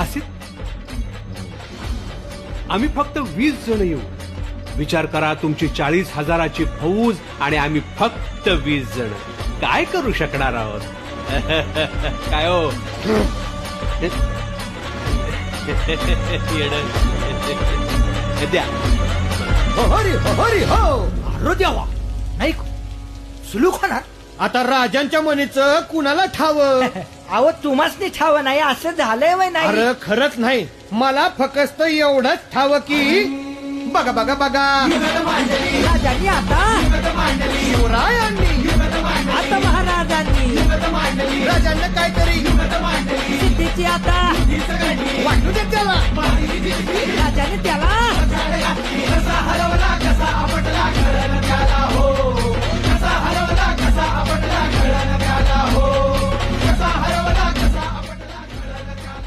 दासीत? आम्ही फक्त 20 जण येऊ. विचार करा, तुमची 40,000ची फौज आणि आम्ही फक्त 20 जण. काय करू शकणार आहोत? काय हो? द्या. हरी हरी हो. अरे द्यावा नाही सुलूक होणार. आता राजांच्या मनीचं कुणाला ठाव? अहो तुम्हासनी ठाव नाही असं झालंय वय नाही. अरे खरंच नाही, मला फक्त एवढंच ठाव की बघा बघा बघा राजांनी आता शिवरायांनी आता महाराजांनी राजांना काहीतरी सिद्धीची आता वाटू दे त्याला. राजाने त्याला